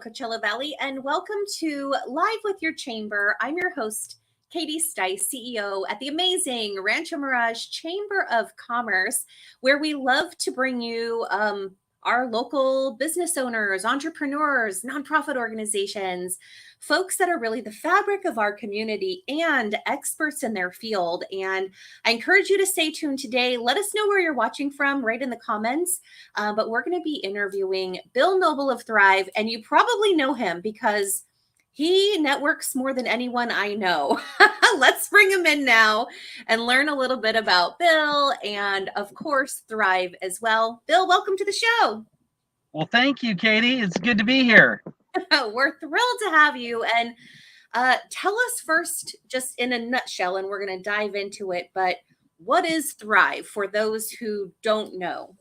Coachella Valley, and welcome to Live with Your Chamber. I'm your host, Katie Stice, CEO at the amazing Rancho Mirage Chamber of Commerce, where we love to bring you our local business owners, entrepreneurs, nonprofit organizations, folks that are really the fabric of our community and experts in their field. And I encourage you to stay tuned today. Let us know where you're watching from, right in the comments. But we're going to be interviewing Bill Noble of Thryv, and you probably know him because he networks more than anyone I know. Let's bring him in now and learn a little bit about Bill and, of course, Thryv as well. Bill, welcome to the show. Well, thank you, Katie. It's good to be here. We're thrilled to have you. And tell us first, just in a nutshell, and we're going to dive into it, but what is Thryv for those who don't know?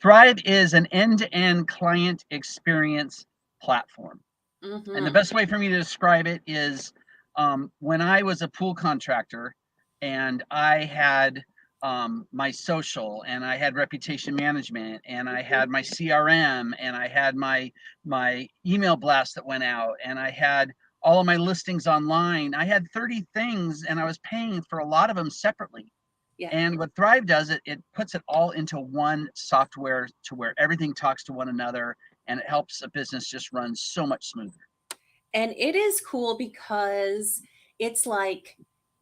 Thryv is an end-to-end client experience platform. Mm-hmm. And the best way for me to describe it is when I was a pool contractor and I had my social and I had reputation management and I had my CRM and I had my email blast that went out and I had all of my listings online. I had 30 things and I was paying for a lot of them separately. Yeah. And what Thryv does, it puts it all into one software to where everything talks to one another and it helps a business just run so much smoother. And it is cool because it's like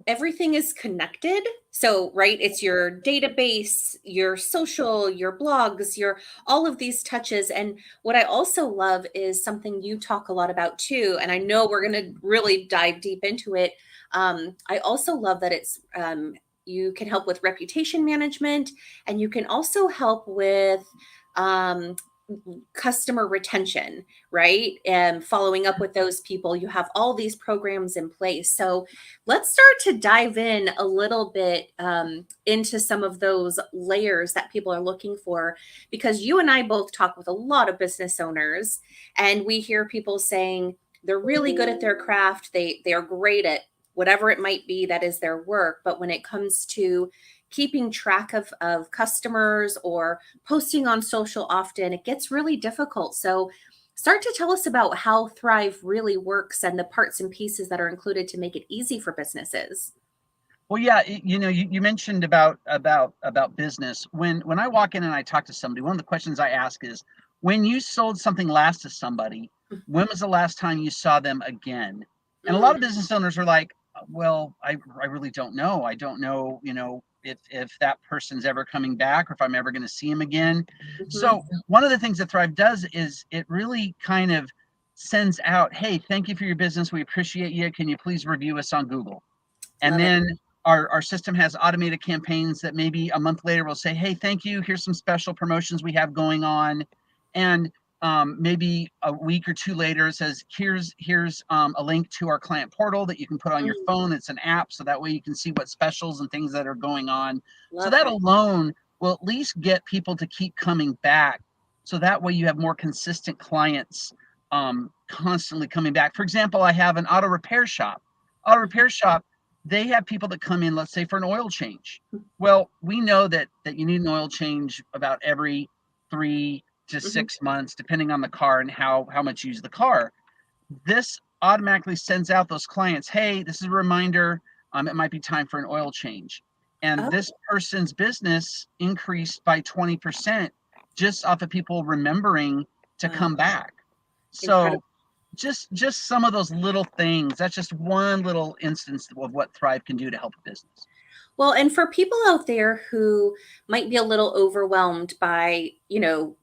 everything is connected. So, right, it's your database, your social, your blogs, your all of these touches. And what I also love is something you talk a lot about too. And I know we're going to really dive deep into it. I also love that it's you can help with reputation management, and you can also help with customer retention, right? And following up with those people. You have all these programs in place. So let's start to dive in a little bit into some of those layers that people are looking for, because you and I both talk with a lot of business owners, and we hear people saying they're really good at their craft. They are great at whatever it might be that is their work. But when it comes to keeping track of customers or posting on social often, it gets really difficult. So start to tell us about how Thryv really works and the parts and pieces that are included to make it easy for businesses. Well, yeah, you mentioned about business. When I walk in and I talk to somebody, one of the questions I ask is, when you sold something last to somebody, when was the last time you saw them again? And a lot of business owners are like, well, I really don't know. I don't know, if that person's ever coming back or if I'm ever going to see him again. Mm-hmm. So one of the things that Thryv does is it really kind of sends out, hey, thank you for your business. We appreciate you. Can you please review us on Google? And then our system has automated campaigns that maybe a month later will say, hey, thank you. Here's some special promotions we have going on. And maybe a week or two later it says, here's a link to our client portal that you can put on your phone. It's an app, so that way you can see what specials and things that are going on. So that alone will at least get people to keep coming back. So that way you have more consistent clients constantly coming back. For example, I have an auto repair shop. They have people that come in, let's say, for an oil change. Well, we know that you need an oil change about every 3 to 6 months, depending on the car and how much you use the car. This automatically sends out those clients, hey, this is a reminder, it might be time for an oil change. And this person's business increased by 20% just off of people remembering to come back. So just some of those little things. That's just one little instance of what Thryv can do to help a business. Well, and for people out there who might be a little overwhelmed by,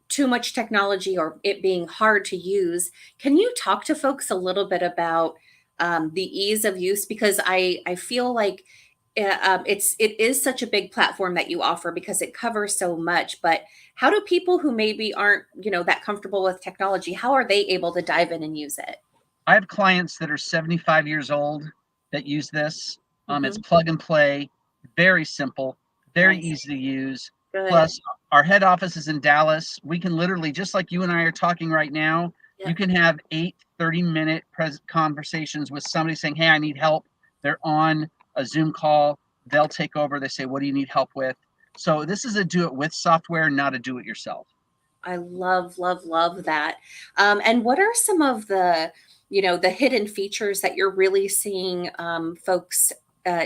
too much technology or it being hard to use, can you talk to folks a little bit about the ease of use? Because I feel like it is such a big platform that you offer because it covers so much. But how do people who maybe aren't, that comfortable with technology, how are they able to dive in and use it? I have clients that are 75 years old that use this. It's plug and play, very simple, very easy to use. Good. Plus, our head office is in Dallas. We can literally, just like you and I are talking right now, you can have 8 30-minute conversations with somebody saying, hey, I need help. They're on a Zoom call. They'll take over. They say, what do you need help with? So this is a do-it-with software, not a do-it-yourself. I love, love, love that. And what are some of the, the hidden features that you're really seeing folks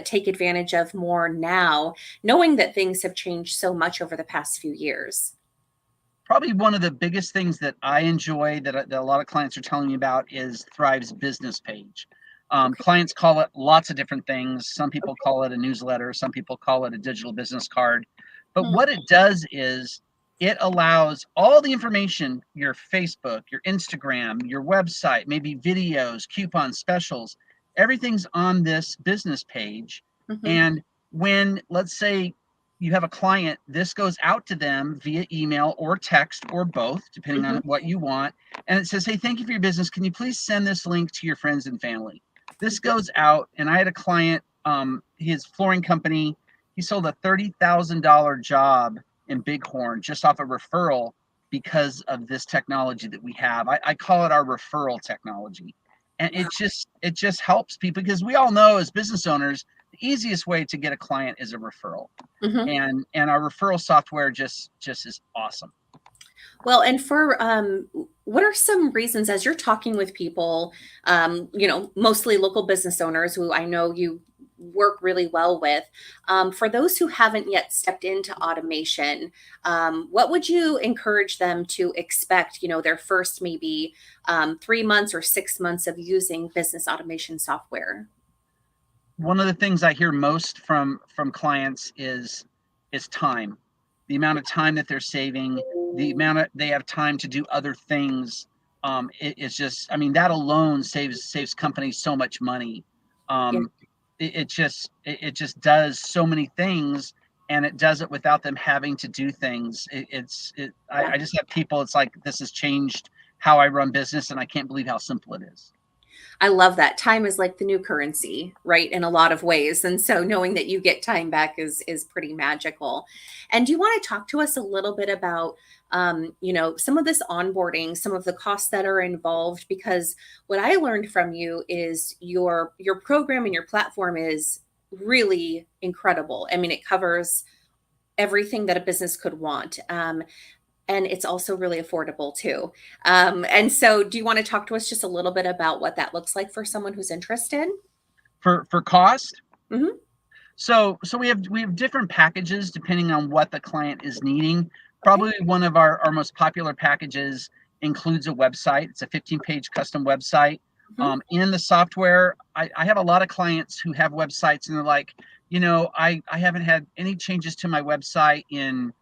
take advantage of more now, knowing that things have changed so much over the past few years? Probably one of the biggest things that I enjoy that a lot of clients are telling me about is Thryv's business page. Okay. Clients call it lots of different things. Some people call it a newsletter. Some people call it a digital business card. But Hmm. what it does is it allows all the information, your Facebook, your Instagram, your website, maybe videos, coupons, specials, everything's on this business page. Hmm. And when, let's say, you have a client, this goes out to them via email or text or both, depending on Hmm. what you want. And it says, hey, thank you for your business. Can you please send this link to your friends and family? This goes out, and I had a client, his flooring company, he sold a $30,000 job in Bighorn just off a referral because of this technology that we have. I call it our referral technology. And Wow. it just helps people, because we all know as business owners, the easiest way to get a client is a referral. Hmm. And our referral software just is awesome. Well, and for what are some reasons as you're talking with people, mostly local business owners who I know you work really well with, for those who haven't yet stepped into automation, what would you encourage them to expect, their first maybe 3 months or 6 months of using business automation software? One of the things I hear most from clients is time. The amount of time that they're saving, the amount of they have time to do other things. It's just, I mean, that alone saves companies so much money. Yeah. Um, it just does so many things, and it does it without them having to do things. Yeah. I just have people. It's like, this has changed how I run business, and I can't believe how simple it is. I love that. Time is like the new currency, right? In a lot of ways. And so knowing that you get time back is pretty magical. And do you want to talk to us a little bit about some of this onboarding, some of the costs that are involved? Because what I learned from you is your program and your platform is really incredible. I mean, it covers everything that a business could want. And it's also really affordable too. And so, do you want to talk to us just a little bit about what that looks like for someone who's interested? For cost, Hmm. so we have different packages depending on what the client is needing. Okay. Probably one of our most popular packages includes a website. It's a 15-page custom website. Hmm. In the software, I have a lot of clients who have websites, and they're like, I haven't had any changes to my website in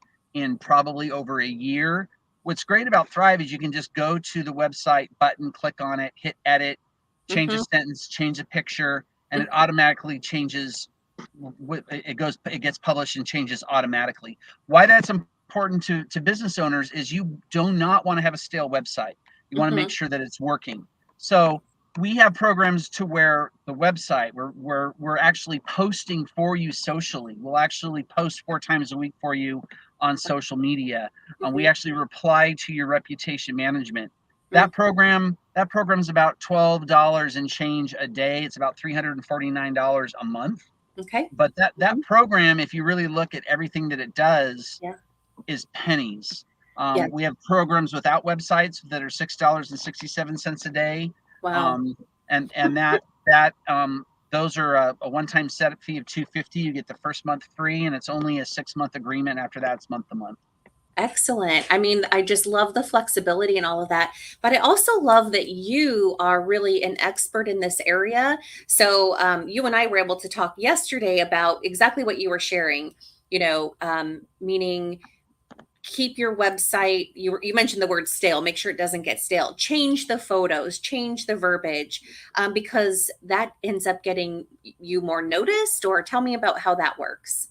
probably over a year. What's great about Thryv is you can just go to the website button, click on it, hit edit, change a Hmm. sentence, change a picture, and it automatically changes. It gets published and changes automatically. Why that's important to business owners is you do not want to have a stale website. You want to make Hmm. sure that it's working. So we have programs to where the website we're actually posting for you socially. We'll actually post 4 times a week for you on social media. We Hmm. actually reply to your reputation management. Hmm. That program is about $12 and change a day. It's about $349 a month. Okay. But that Hmm. program, if you really look at everything that it does, Yeah. is pennies. Yeah. We have programs without websites that are $6.67 a day, Wow. um, and that those are a one-time setup fee of $250. You get the first month free, and it's only a 6-month agreement. After that, it's month to month. Excellent. I mean, I just love the flexibility and all of that. But I also love that you are really an expert in this area. So, you and I were able to talk yesterday about exactly what you were sharing, meaning keep your website. You mentioned the word stale, make sure it doesn't get stale. Change the photos, change the verbiage, because that ends up getting you more noticed. Or tell me about how that works.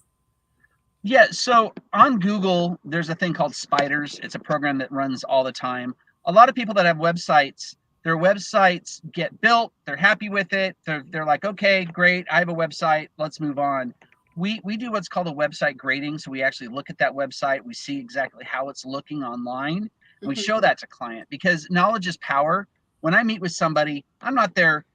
Yeah, so on Google, there's a thing called Spiders. It's a program that runs all the time. A lot of people that have websites, their websites get built, they're happy with it. They're like, okay, great, I have a website, let's move on. We do what's called a website grading. So we actually look at that website, we see exactly how it's looking online, and we Mhm. show that to client, because knowledge is power. When I meet with somebody, I'm not there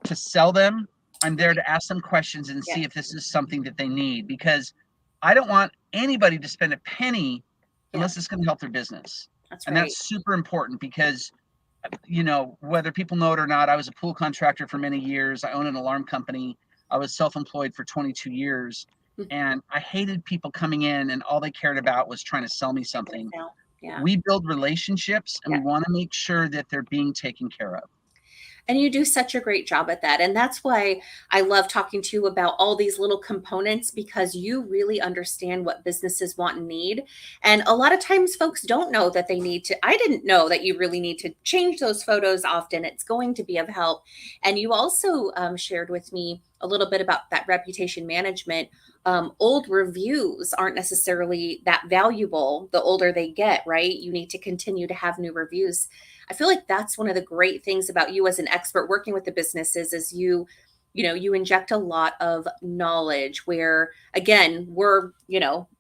to sell them. I'm there Right. to ask them questions and Yeah. see if this is something that they need, because I don't want anybody to spend a penny Yeah. unless it's going to help their business. That's And right. that's super important because, you know, whether people know it or not, I was a pool contractor for many years. I own an alarm company. I was self-employed for 22 years. And I hated people coming in and all they cared about was trying to sell me something. Yeah. We build relationships and we Yeah. want to make sure that they're being taken care of. And you do such a great job at that. And that's why I love talking to you about all these little components, because you really understand what businesses want and need. And a lot of times folks don't know that they need to. I didn't know that you really need to change those photos often. It's going to be of help. And you also shared with me a little bit about that reputation management. Old reviews aren't necessarily that valuable the older they get, right? You need to continue to have new reviews. I feel like that's one of the great things about you as an expert working with the businesses is you inject a lot of knowledge where, again, we're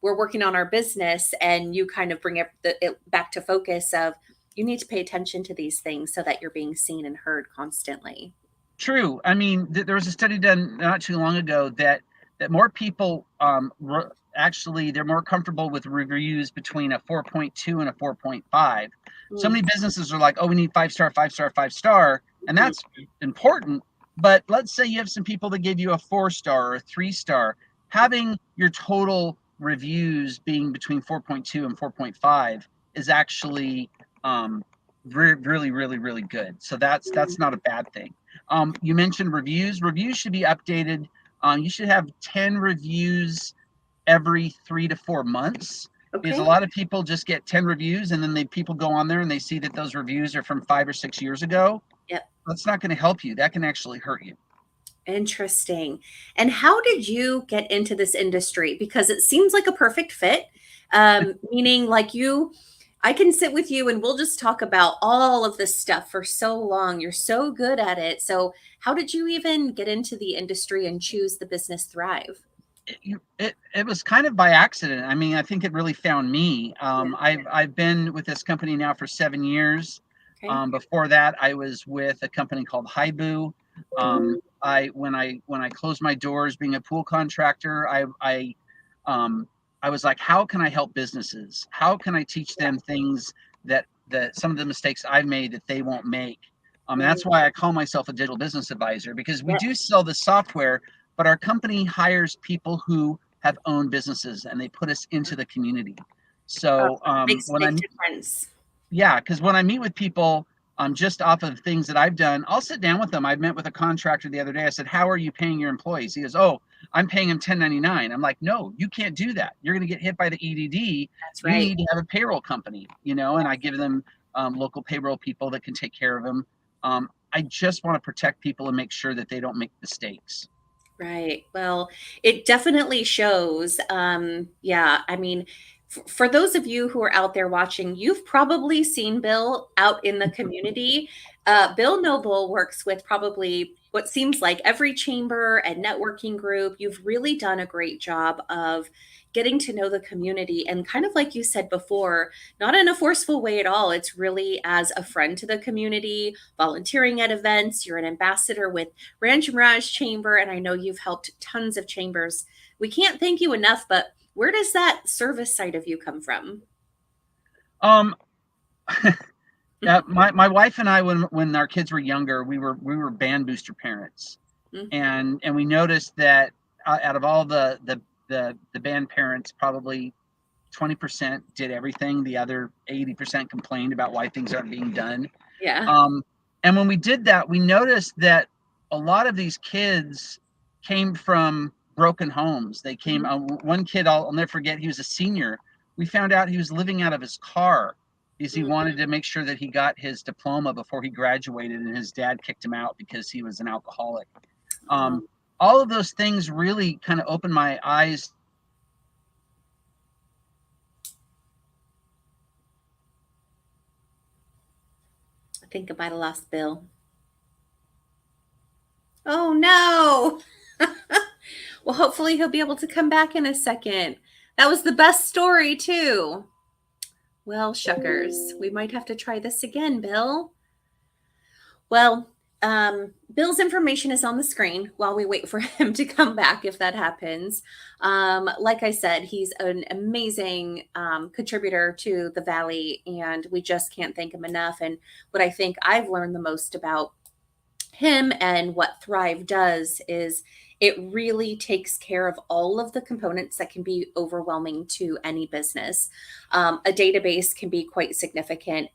working on our business, and you kind of bring it back to focus of you need to pay attention to these things so that you're being seen and heard constantly. True. I mean, there was a study done not too long ago that more people actually they're more comfortable with reviews between a 4.2 and a 4.5. So Mm, many businesses are like, oh, we need 5 star, 5 star, 5 star, and mhm. that's important. But let's say you have some people that gave you a 4 star or a 3 star. Having your total reviews being between 4.2 and 4.5 is actually really, really, really good. So that's not a bad thing. You mentioned reviews. Reviews should be updated. You should have 10 reviews every 3 to 4 months, because a Okay. lot of people just get 10 reviews and then people go on there and they see that those reviews are from 5 or 6 years ago. Yep. That's not going to help you. That can actually hurt you. Interesting. And how did you get into this industry? Because it seems like a perfect fit. Meaning like I can sit with you and we'll just talk about all of this stuff for so long. You're so good at it. So how did you even get into the industry and choose the business Thryv? It was kind of by accident. I mean, I think it really found me. Yeah. I've been with this company now for 7 years. Okay. Before that, I was with a company called Haibu. When I closed my doors being a pool contractor, um, I was like, how can I help businesses? How can I teach them things that some of the mistakes I've made that they won't make? And Right. that's why I call myself a digital business advisor, because we Yep. do sell the software, but our company hires people who have owned businesses and they put us into the community. Oh, So makes a when big I'm difference. yeah, because when I meet with people, just off of things that I've done, I'll sit down with them. I met with a contractor the other day. I said, "How are you paying your employees?" He goes, "Oh, I'm paying them 1099." I'm like, "No, you can't do that. You're going to get hit by the EDD. That's You right. need to have a payroll company, you know." And I give them local payroll people that can take care of them. I just want to protect people and make sure that they don't make mistakes. Right. Well, it definitely shows. Yeah. I mean, for those of you who are out there watching, you've probably seen Bill out in the community. Bill Noble works with probably what seems like every chamber and networking group. You've really done a great job of getting to know the community. And kind of like you said before, not in a forceful way at all. It's really as a friend to the community, volunteering at events. You're an ambassador with Rancho Mirage Chamber, and I know you've helped tons of chambers. We can't thank you enough, but where does that service side of you come from? Um, yeah, my wife and I, when our kids were younger, we were band booster parents, Mhm. and we noticed that out of all the band parents, probably 20% did everything. The other 80% complained about why things aren't being done. Yeah. Um, and when we did that, we noticed that a lot of these kids came from broken homes. They came. Mhm. One kid, I'll never forget. He was a senior. We found out he was living out of his car because he Mhm. wanted to make sure that he got his diploma before he graduated, and his dad kicked him out because he was an alcoholic. Um, Um, all of those things really kind of opened my eyes. I think I might have lost Bill. Oh no. Well, hopefully he'll be able to come back in a second. That was the best story, too. Well, shuckers. We might have to try this again, Bill. Well, Bill's information is on the screen while we wait for him to come back, if that happens. Like I said, he's an amazing contributor to the Valley, and we just can't thank him enough. And what I think I've learned the most about him and what Thryv does is it really takes care of all of the components that can be overwhelming to any business. A database can be quite significant.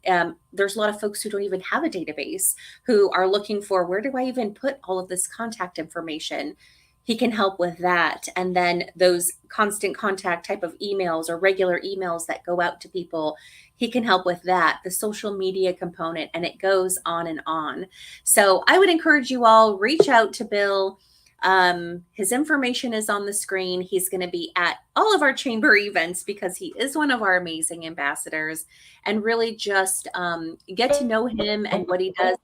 There's a lot of folks who don't even have a database who are looking for, where do I even put all of this contact information? He can help with that. And then those constant contact type of emails or regular emails that go out to people, he can help with that, the social media component, and it goes on and on. So I would encourage you all, reach out to Bill. His information is on the screen. He's going to be at all of our chamber events because he is one of our amazing ambassadors, and really just get to know him and what he does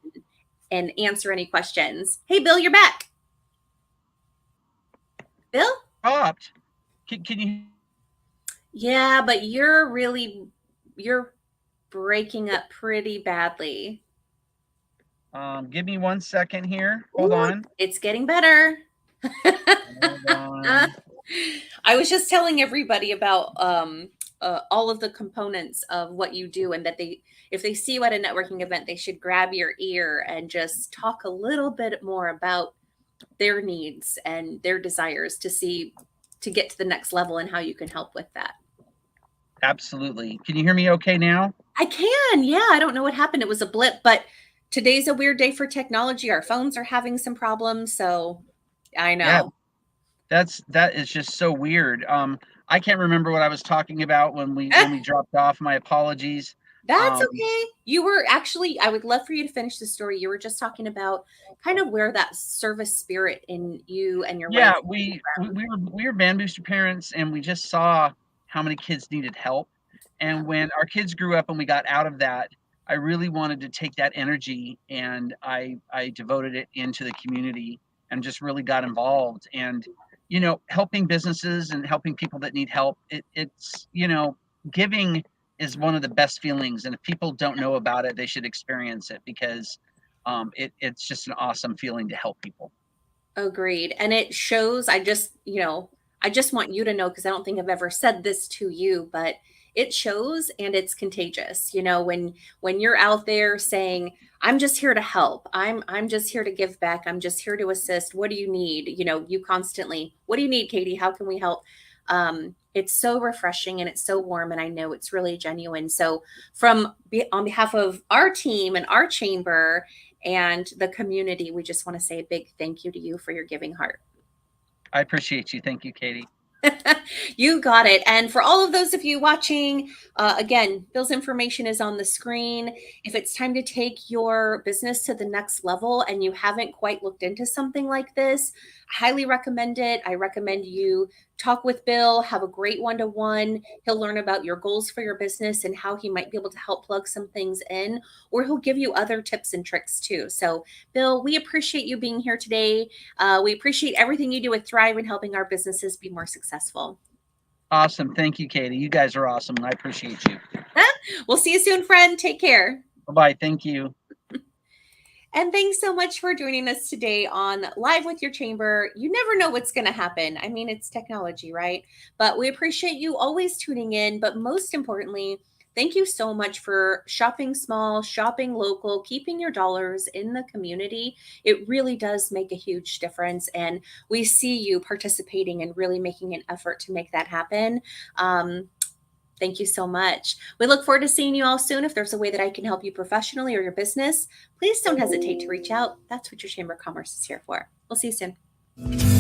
and answer any questions. Hey, Bill, you're back. Bill? Stopped. Can you? Yeah, but you're breaking up pretty badly. Give me 1 second here. Hold on. It's getting better. Hold on. I was just telling everybody about all of the components of what you do, and that if they see you at a networking event, they should grab your ear and just talk a little bit more about their needs and their desires to get to the next level and how you can help with that. Absolutely. Can you hear me okay now? I can. Yeah. I don't know what happened. It was a blip, but today's a weird day for technology. Our phones are having some problems. So I know. Yeah, that is just so weird. I can't remember what I was talking about when we dropped off. My apologies. That's okay. You were actually, I would love for you to finish the story. You were just talking about kind of where that service spirit in you and your wife. We were band booster parents, and we just saw how many kids needed help. And when our kids grew up and we got out of that, I really wanted to take that energy, and I devoted it into the community and just really got involved. And helping businesses and helping people that need help, it's giving is one of the best feelings, and if people don't know about it, they should experience it, because it's just an awesome feeling to help people. Agreed. And it shows. I just want you to know, because I don't think I've ever said this to you, but it shows, and it's contagious. When you're out there saying, I'm just here to help, I'm just here to give back, I'm just here to assist, what do you need? You constantly, what do you need, Katie? How can we help? It's so refreshing, and it's so warm, and I know it's really genuine. So on behalf of our team and our chamber and the community, we just want to say a big thank you to you for your giving heart. I appreciate you. Thank you, Katie. You got it. And for all of those of you watching, again, Bill's information is on the screen. If it's time to take your business to the next level and you haven't quite looked into something like this, I highly recommend it. I recommend you talk with Bill, have a great one-to-one. He'll learn about your goals for your business and how he might be able to help plug some things in, or he'll give you other tips and tricks too. So Bill, we appreciate you being here today. We appreciate everything you do with Thryv and helping our businesses be more successful. Awesome. Thank you, Katie. You guys are awesome. I appreciate you. We'll see you soon, friend. Take care. Bye-bye. Thank you. And thanks so much for joining us today on Live with Your Chamber. You never know what's going to happen. I mean, it's technology, right? But we appreciate you always tuning in. But most importantly, thank you so much for shopping small, shopping local, keeping your dollars in the community. It really does make a huge difference. And we see you participating and really making an effort to make that happen. Thank you so much. We look forward to seeing you all soon. If there's a way that I can help you professionally or your business, please don't hesitate to reach out. That's what your Chamber of Commerce is here for. We'll see you soon.